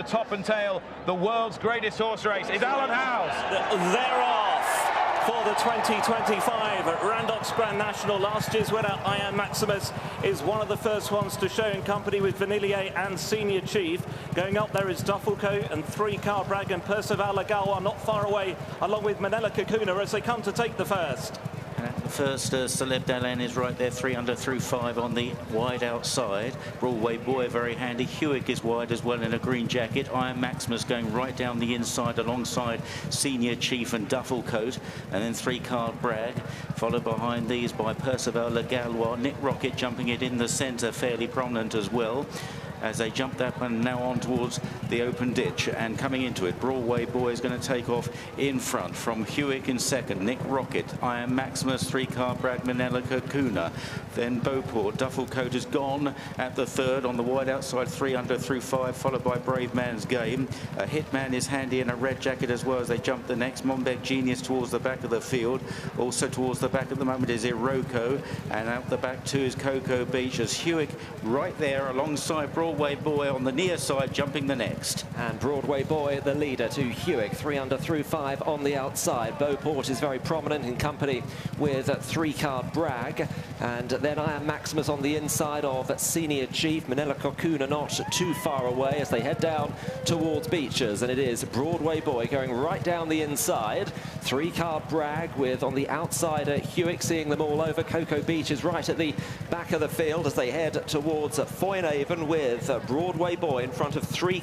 The top and tail, the world's greatest horse race is Alan Howes. They're off for the 2025 Randox Grand National. Last year's winner, I Am Maximus, is one of the first ones to show in company with Vanillier and Senior Chief. Going up there is Dufflecoat and 3 Bragg and Percival Lagalwa not far away, along with Manila Kakuna as they come to take the first. The first, Celeb Dalen is right there, 3 under through 5 on the wide outside. Broadway Boy very handy. Hewick is wide as well in a green jacket. I Am Maximus going right down the inside alongside Senior Chief and Dufflecoat. And then 3 Bragg, followed behind these by Percival Lagalwa. Nick Rocket jumping it in the centre, fairly prominent as well, as they jump that one now on towards the open ditch and coming into it. Broadway Boy is going to take off in front from Hewick in second. Nick Rocket, I Am Maximus, 3 Bragg, Manila Kakuna. Then Beauport, Dufflecoat is gone at the third on the wide outside, 3 under through 5, followed by Brave Man's Game. A Hitman is handy in a red jacket as well as they jump the next. Monbeg Genius towards the back of the field. Also towards the back at the moment is Iroko, and out the back too is Cocoa Beach as Hewick right there alongside Broadway Boy on the near side, jumping the next. And Broadway Boy, the leader to Hewick, 3 under through 5 on the outside. Beauport is very prominent in company with 3 Bragg. And then I Am Maximus on the inside of Senior Chief. Manila Kakuna not too far away as they head down towards Beechers. And it is Broadway Boy going right down the inside. 3 Bragg with on the outside Hewick, seeing them all over. Cocoa Beach is right at the back of the field as they head towards Foynehaven with Broadway Boy in front of 3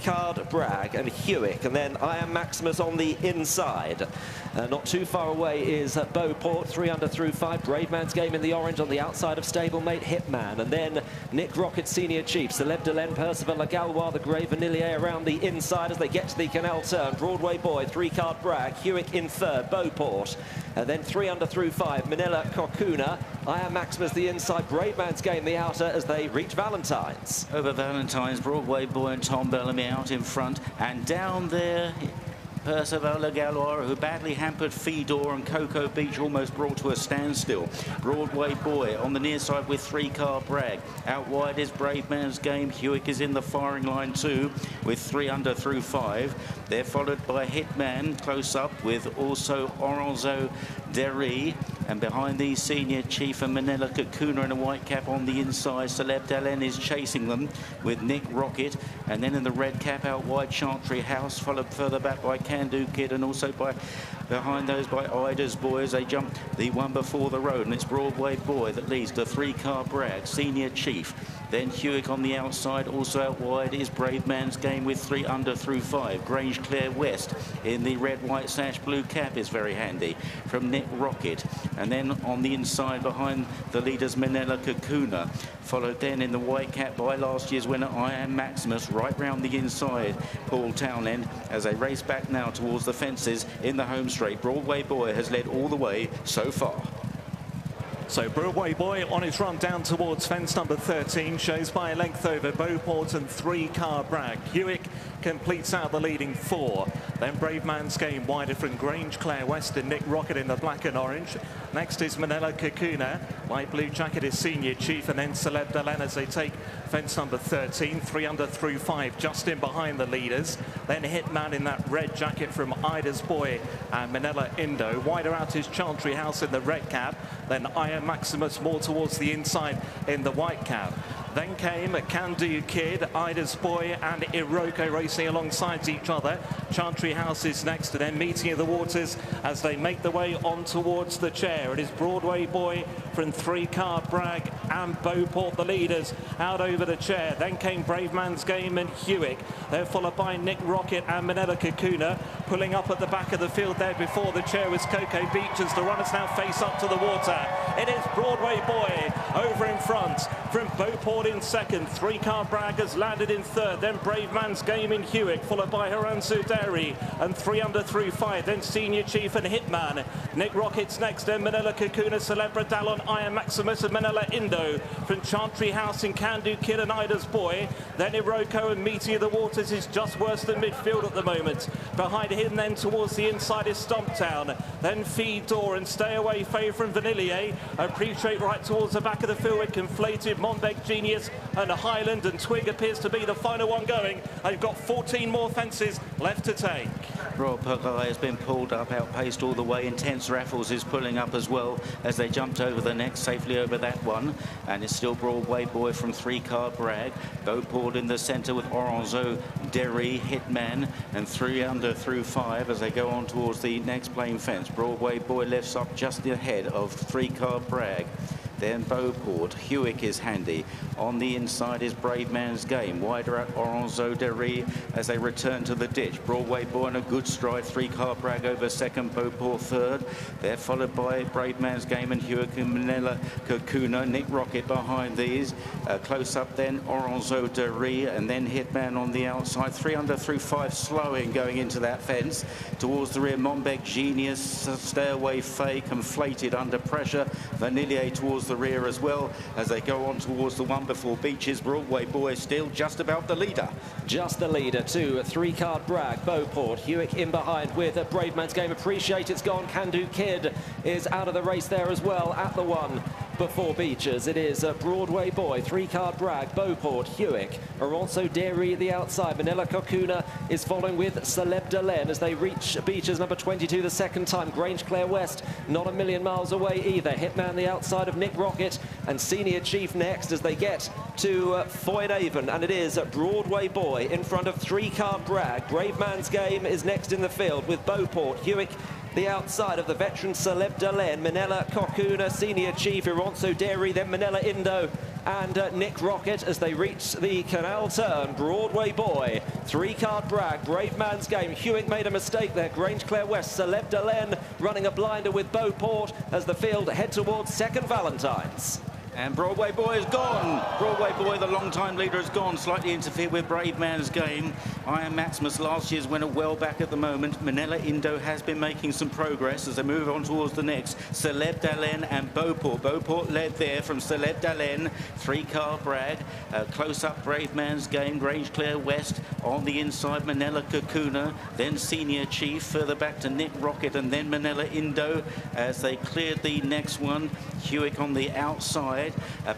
Bragg and Hewick, and then I Am Maximus on the inside. Not too far away is Beauport, 3 under through 5. Brave Man's Game in the orange on the outside of stablemate Hitman, and then Nick Rocket, Senior Chief, Celeb Delen, Percival Lagalwa, the Grey Vanillier around the inside as they get to the canal turn. Broadway Boy, 3 Bragg, Hewick in third, Beauport, and then 3 under through 5, Manila Kakuna. I Am Maximus the inside, Brave Man's Game the outer as they reach Valentine's. Over Valentine's, Broadway Boy and Tom Bellamy out in front, and down there Percival Lagalwa, who badly hampered Fedor and Cocoa Beach, almost brought to a standstill. Broadway Boy on the near side with 3 Bragg. Out wide is Brave Man's Game. Hewick is in the firing line too with 3 under through 5. They're followed by Hitman close up with also Oronzo Derry. And behind these, Senior Chief and Manila Kakuna in a white cap on the inside. Celeb Dalen is chasing them with Nick Rocket. And then in the red cap out wide, Chantry House, followed further back by Can Do Kid, and also by behind those by Ida's Boy as they jump the one before the road. And it's Broadway Boy that leads to 3 Bragg, Senior Chief. Then Hewick on the outside. Also out wide is Brave Man's Game with 3 under through 5. Grange Clare West in the red, white sash, blue cap is very handy from Nick Rocket. And then on the inside behind the leaders, Manila Kakuna. Followed then in the white cap by last year's winner, I Am Maximus, right round the inside, Paul Townend, as they race back now towards the fences in the home straight. Broadway Boy has led all the way so far. So Broadway Boy on his run down towards fence number 13, shows by a length over Beauport and 3 Bragg. Hewick completes out the leading 4. Then Brave Man's Game wider from Grange Clare West and Nick Rocket in the black and orange. Next is Manila Kakuna. Light blue jacket is Senior Chief, and then Celeb Delen as they take fence number 13, 3 under through 5, just in behind the leaders. Then Hitman in that red jacket from Ida's Boy and Manila Indo. Wider out is Chantry House in the red cap. Then I Am Maximus more towards the inside in the white cap. Then came Can Do Kid, Ida's Boy and Iroko racing alongside each other. Chantry House is next, and then Meeting of the Waters as they make the way on towards the chair. It is Broadway Boy from 3 Bragg and Beauport, the leaders, out over the chair. Then came Brave Man's Game and Hewick. They're followed by Nick Rocket and Manila Kakuna. Pulling up at the back of the field there before the chair was Cocoa Beach as the runners now face up to the water. It is Broadway Boy over in front from Beauport in second. 3 Bragg has landed in third. Then Brave Man's Game in Hewick, followed by Oronzo Derry and 3 under through 5. Then Senior Chief and Hitman. Nick Rocket's next. Then Manila Kakuna, Celebra Dallon I Am Maximus and Manila Indo. From Chantry House and Can Do Kid and Ida's Boy. Then Iroko and Meteor the Waters is just worse than midfield at the moment. Behind him then towards the inside is Stomptown. Then Feed Door and Stay Away Fave from Vanillier. Appreciate right towards the back of the field with Conflated, Monbeg Genius and Highland, and Twig appears to be the final one going. They've got 14 more fences left to take. Royal Puggai has been pulled up, outpaced all the way. Intense Raffles is pulling up as well as they jumped over the next, safely over that one. And it's still Broadway Boy from 3-car Bragg. Beauport in the centre with Oronzo, Derry, Hitman, and 3 under through 5 as they go on towards the next plain fence. Broadway Boy lifts up just ahead of 3-car Bragg. Then Beauport. Hewick is handy. On the inside is Brave Man's Game. Wider at Oronzo Derry as they return to the ditch. Broadway Boy in a good stride. 3-car Bragg over second. Beauport third. They're followed by Brave Man's Game and Hewick and Manila Kakuna. Nick Rocket behind these. Close up then Oronzo Derry and then Hitman on the outside. 3 under through 5 slowing going into that fence. Towards the rear Monbeg Genius. Stay Away Faye Conflated under pressure. Vanillier towards the rear as well as they go on towards the one before Beaches. Broadway Boy still just about the leader. Just the leader to 3-car Bragg. Beauport, Hewick in behind with a Brave Man's Game. Appreciate it's gone. Can Do Kid is out of the race there as well at the one before Beaches. It is Broadway Boy, 3-car Bragg, Beauport, Hewick, Oronzo Derry the outside. Manila Kakuna is following with Celeb Delaine as they reach Beaches number 22 the second time. Grange Clare West not a million miles away either. Hitman the outside of Nick Rocket and Senior Chief next as they get to Foyne-Avon, and it is Broadway Boy in front of 3-car Bragg. Brave Man's Game is next in the field with Beauport, Hewick the outside of the veteran Celeb Delaine, Manila Kakuna, Senior Chief, Oronzo Derry, then Manila Indo and Nick Rocket as they reach the canal turn. Broadway Boy, 3-car Bragg, Brave Man's Game. Hewick made a mistake there. Grange Clare West, Celeb Delaine running a blinder with Beauport as the field head towards second Valentine's. And Broadway Boy is gone. Broadway Boy, the long-time leader, is gone. Slightly interfered with Brave Man's Game. I Am Maximus, last year's winner, well back at the moment. Manila Indo has been making some progress as they move on towards the next. Celeb Delaine and Beauport. Beauport led there from Celeb Delaine. 3-car Bragg. Close-up Brave Man's Game. Grange Clare West. On the inside, Manila Kakuna. Then Senior Chief. Further back to Nick Rocket and then Manila Indo as they cleared the next one. Hewick on the outside.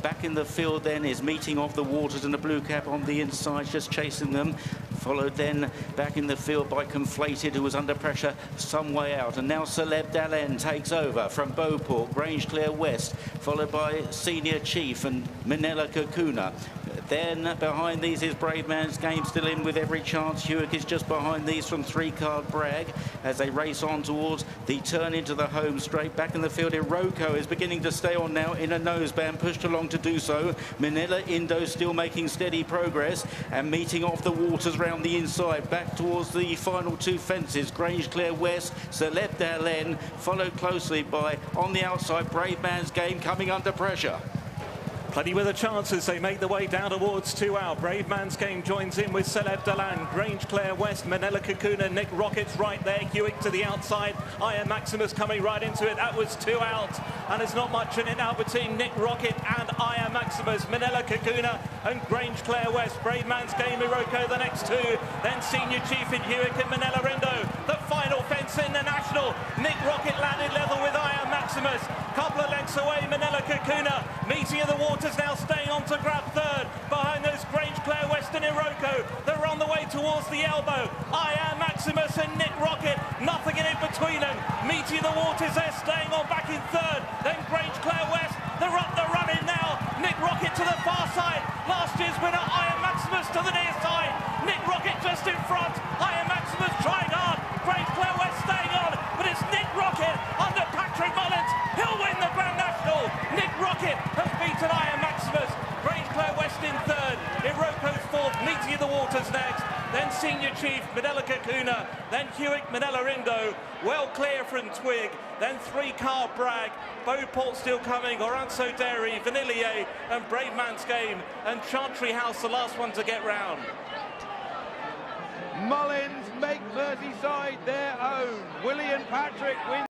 Back in the field then is Meeting of the Waters and the blue cap on the inside, just chasing them. Followed then back in the field by Conflated, who was under pressure some way out. And now Celeb Delaine takes over from Beauport, Grange Clare West, followed by Senior Chief and Manila Kakuna. Then behind these is Brave Man's Game still in with every chance. Hewick is just behind these from 3-car Bragg as they race on towards the turn into the home straight. Back in the field, Iroko is beginning to stay on now in a noseband, pushed along to do so. Manila Indo still making steady progress and Meeting off the Waters round the inside. Back towards the final 2 fences. Grange Clare West, Celeb Delaine, followed closely by, on the outside, Brave Man's Game coming under pressure. Plenty with a chance as they make the way down towards 2 out. Brave Man's Game joins in with Celeb Delaine. Grange Clare West, Manila Kakuna, Nick Rocket's right there. Hewick to the outside. I Am Maximus coming right into it. That was 2 out. And there's not much in it now between Nick Rocket and I Am Maximus. Manila Kakuna and Grange Clare West. Brave Man's Game, Iroko the next 2. Then Senior Chief in Hewick and Manila Indo. The final fence in the National. Nick Rocket landed level with I Am Maximus. Couple of lengths away, Manila Kakuna. Meeting of the Waters now staying on to grab third. Behind those Grange Clare West and Iroko. They're on the way towards the elbow. I Am Maximus and Nick Rocket. Nothing in it between them. Meeting of the Waters there staying on back in third. Then Grange Clare West. They're up the running now. Nick Rocket to the far side. Last year's winner, I Am Maximus to the near side. Nick Rocket just in front. I Am Maximus trying hard. Grange Clare West staying on. But it's Nick Rocket under Patrick Mullins. He'll win the Grand National. Nick Rocket has beaten I Am Maximus. Grange Clare West in third. Iroko's fourth. Meeting of the Waters next. Then Senior Chief, Manila Kakuna. Then Hewick, Manila Indo. Well clear from Twig. Then 3-car Bragg. Beauport still coming. Oronzo Derry, Vanillier and Brave Man's Game. And Chantry House, the last one to get round. Mullins make Merseyside their own. William Patrick wins.